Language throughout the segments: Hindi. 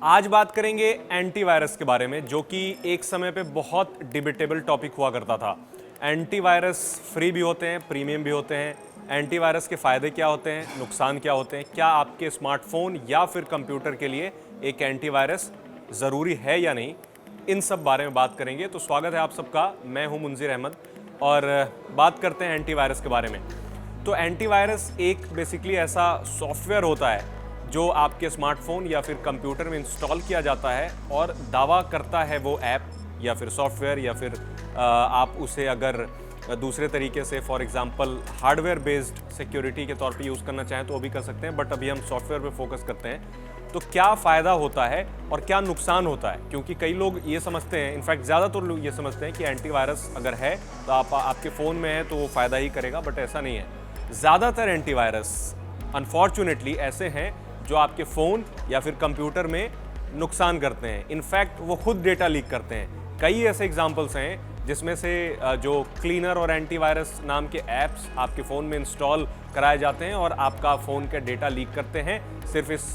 आज बात करेंगे एंटीवायरस के बारे में, जो कि एक समय पे बहुत डिबेटेबल टॉपिक हुआ करता था। एंटीवायरस फ्री भी होते हैं, प्रीमियम भी होते हैं। एंटीवायरस के फ़ायदे क्या होते हैं, नुकसान क्या होते हैं, क्या आपके स्मार्टफोन या फिर कंप्यूटर के लिए एक एंटीवायरस ज़रूरी है या नहीं, इन सब बारे में बात करेंगे। तो स्वागत है आप सबका, मैं हूं मुंजीर अहमद और बात करते हैं एंटीवायरस के बारे में। तो एंटीवायरस एक बेसिकली ऐसा सॉफ्टवेयर होता है जो आपके स्मार्टफोन या फिर कंप्यूटर में इंस्टॉल किया जाता है और दावा करता है वो ऐप या फिर सॉफ्टवेयर, या फिर आप उसे अगर दूसरे तरीके से for example hardware based security के तौर पे यूज़ करना चाहें तो वो भी कर सकते हैं, बट अभी हम सॉफ्टवेयर पे फोकस करते हैं। तो क्या फ़ायदा होता है और क्या नुकसान होता है, क्योंकि कई लोग ये समझते हैं, इनफैक्ट ज़्यादातर लोग ये समझते हैं कि एंटीवायरस अगर है तो आपके फ़ोन में है तो वो फ़ायदा ही करेगा, बट ऐसा नहीं है। ज़्यादातर एंटीवायरस अनफॉर्चुनेटली ऐसे हैं जो आपके फ़ोन या फिर कंप्यूटर में नुकसान करते हैं। इनफैक्ट वो खुद डेटा लीक करते हैं। कई ऐसे एग्जांपल्स हैं जिसमें से जो क्लीनर और एंटीवायरस नाम के ऐप्स आपके फ़ोन में इंस्टॉल कराए जाते हैं और आपका फ़ोन का डेटा लीक करते हैं, सिर्फ इस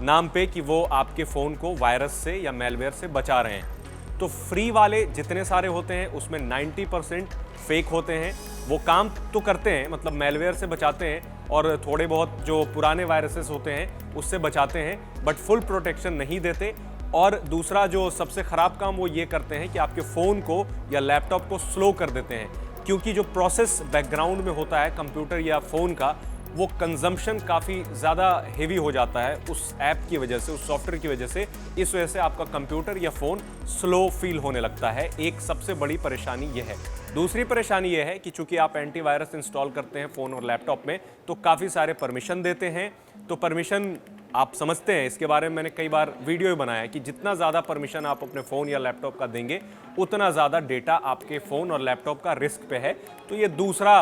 नाम पे कि वो आपके फ़ोन को वायरस से या मेलवेयर से बचा रहे हैं। तो फ्री वाले जितने सारे होते हैं उसमें 90% फेक होते हैं। वो काम तो करते हैं, मतलब मेलवेयर से बचाते हैं और थोड़े बहुत जो पुराने वायरसेस होते हैं उससे बचाते हैं, बट फुल प्रोटेक्शन नहीं देते। और दूसरा जो सबसे ख़राब काम वो ये करते हैं कि आपके फ़ोन को या लैपटॉप को स्लो कर देते हैं, क्योंकि जो प्रोसेस बैकग्राउंड में होता है कंप्यूटर या फ़ोन का, वो कंजम्पशन काफ़ी ज़्यादा हेवी हो जाता है उस ऐप की वजह से, उस सॉफ्टवेयर की वजह से। इस वजह से आपका कंप्यूटर या फ़ोन स्लो फील होने लगता है। एक सबसे बड़ी परेशानी ये है। दूसरी परेशानी ये है कि चूंकि आप एंटीवायरस इंस्टॉल करते हैं फ़ोन और लैपटॉप में तो काफ़ी सारे परमिशन देते हैं। तो परमिशन आप समझते हैं, इसके बारे में मैंने कई बार वीडियो भी बनाया है कि जितना ज़्यादा परमिशन आप अपने फ़ोन या लैपटॉप का देंगे उतना ज़्यादा डेटा आपके फ़ोन और लैपटॉप का रिस्क पे है। तो ये दूसरा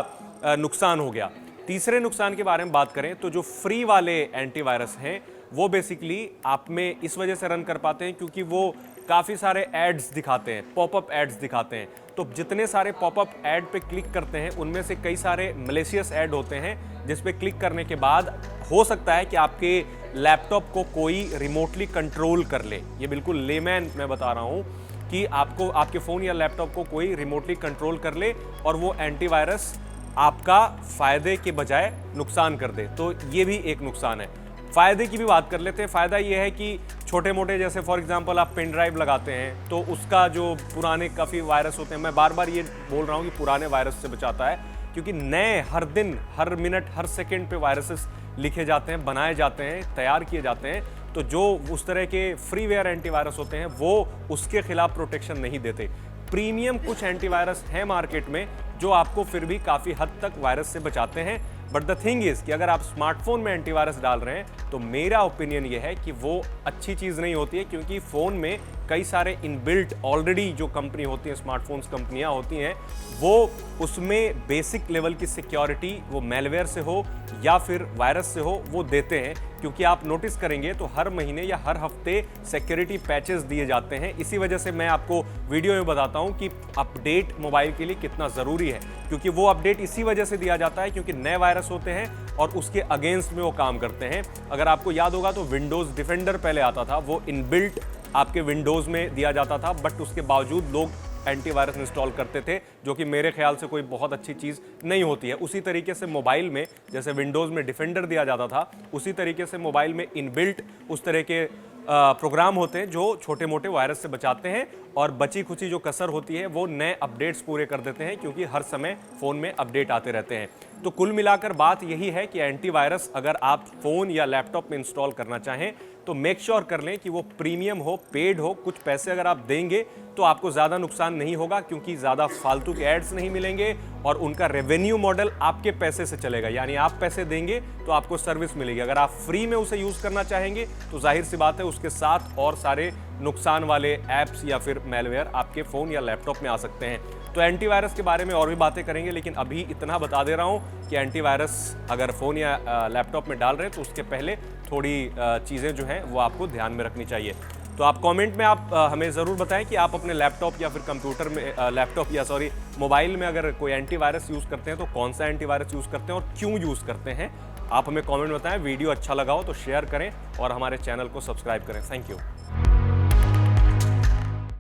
नुकसान हो गया। तीसरे नुकसान के बारे में बात करें तो जो फ्री वाले एंटीवायरस हैं वो बेसिकली आप में इस वजह से रन कर पाते हैं क्योंकि वो काफ़ी सारे एड्स दिखाते हैं, पॉपअप एड्स दिखाते हैं। तो जितने सारे पॉपअप ऐड पे क्लिक करते हैं उनमें से कई सारे मलेशियस ऐड होते हैं, जिस पे क्लिक करने के बाद हो सकता है कि आपके लैपटॉप को कोई रिमोटली कंट्रोल कर ले। ये बिल्कुल लेमैन मैं बता रहा हूँ कि आपको आपके फ़ोन या लैपटॉप को कोई रिमोटली कंट्रोल कर ले और वो एंटीवायरस आपका फ़ायदे के बजाय नुकसान कर दे। तो ये भी एक नुकसान है। फ़ायदे की भी बात कर लेते हैं। फ़ायदा ये है कि छोटे मोटे, जैसे फॉर एग्जांपल आप पेन ड्राइव लगाते हैं तो उसका जो पुराने काफ़ी वायरस होते हैं, मैं बार बार ये बोल रहा हूँ कि पुराने वायरस से बचाता है, क्योंकि नए हर दिन, हर मिनट, हर सेकेंड पे वायरसेस लिखे जाते हैं, बनाए जाते हैं, तैयार किए जाते हैं। तो जो उस तरह के फ्रीवेयर एंटीवायरस होते हैं वो उसके खिलाफ प्रोटेक्शन नहीं देते। प्रीमियम कुछ एंटीवायरस हैं मार्केट में जो आपको फिर भी काफ़ी हद तक वायरस से बचाते हैं, बट द थिंग इज़ कि अगर आप स्मार्टफोन में एंटीवायरस डाल रहे हैं तो मेरा ओपिनियन ये है कि वो अच्छी चीज़ नहीं होती है, क्योंकि फ़ोन में कई सारे इनबिल्ट ऑलरेडी जो कंपनी होती है, स्मार्टफोन्स कंपनियां होती हैं, वो उसमें बेसिक लेवल की सिक्योरिटी, वो मेलवेयर से हो या फिर वायरस से हो, वो देते हैं। क्योंकि आप नोटिस करेंगे तो हर महीने या हर हफ्ते सिक्योरिटी पैचेस दिए जाते हैं। इसी वजह से मैं आपको वीडियो में बताता हूं कि अपडेट मोबाइल के लिए कितना ज़रूरी है, क्योंकि वो अपडेट इसी वजह से दिया जाता है क्योंकि नए वायरस होते हैं और उसके अगेंस्ट में वो काम करते हैं। अगर आपको याद होगा तो विंडोज़ डिफेंडर पहले आता था, वो इनबिल्ट आपके विंडोज़ में दिया जाता था, बट उसके बावजूद लोग एंटीवायरस इंस्टॉल करते थे, जो कि मेरे ख्याल से कोई बहुत अच्छी चीज़ नहीं होती है। उसी तरीके से मोबाइल में जैसे विंडोज़ में डिफेंडर दिया जाता था, उसी तरीके से मोबाइल में इनबिल्ट उस तरह के प्रोग्राम होते हैं जो छोटे मोटे वायरस से बचाते हैं, और बची खुची जो कसर होती है वो नए अपडेट्स पूरे कर देते हैं, क्योंकि हर समय फ़ोन में अपडेट आते रहते हैं। तो कुल मिलाकर बात यही है कि एंटीवायरस अगर आप फ़ोन या लैपटॉप में इंस्टॉल करना चाहें तो मेक श्योर कर लें कि वो प्रीमियम हो, पेड हो। कुछ पैसे अगर आप देंगे तो आपको ज़्यादा नुकसान नहीं होगा, क्योंकि ज़्यादा फालतू के एड्स नहीं मिलेंगे और उनका रेवेन्यू मॉडल आपके पैसे से चलेगा, यानी आप पैसे देंगे तो आपको सर्विस मिलेगी। अगर आप फ्री में उसे यूज़ करना चाहेंगे तो जाहिर सी बात है उसके साथ और सारे नुकसान वाले ऐप्स या फिर मेलवेयर आपके फ़ोन या लैपटॉप में आ सकते हैं। तो एंटीवायरस के बारे में और भी बातें करेंगे, लेकिन अभी इतना बता दे रहा हूँ कि एंटीवायरस अगर फ़ोन या लैपटॉप में डाल रहे हैं तो उसके पहले थोड़ी चीज़ें जो हैं वो आपको ध्यान में रखनी चाहिए। तो आप कमेंट में आप हमें ज़रूर बताएं कि आप अपने लैपटॉप या फिर कंप्यूटर में मोबाइल में अगर कोई एंटीवायरस यूज़ करते हैं तो कौन सा एंटीवायरस यूज़ करते हैं और क्यों यूज़ करते हैं। आप हमें कमेंट में बताएं। वीडियो अच्छा लगा हो तो शेयर करें और हमारे चैनल को सब्सक्राइब करें। Thank you.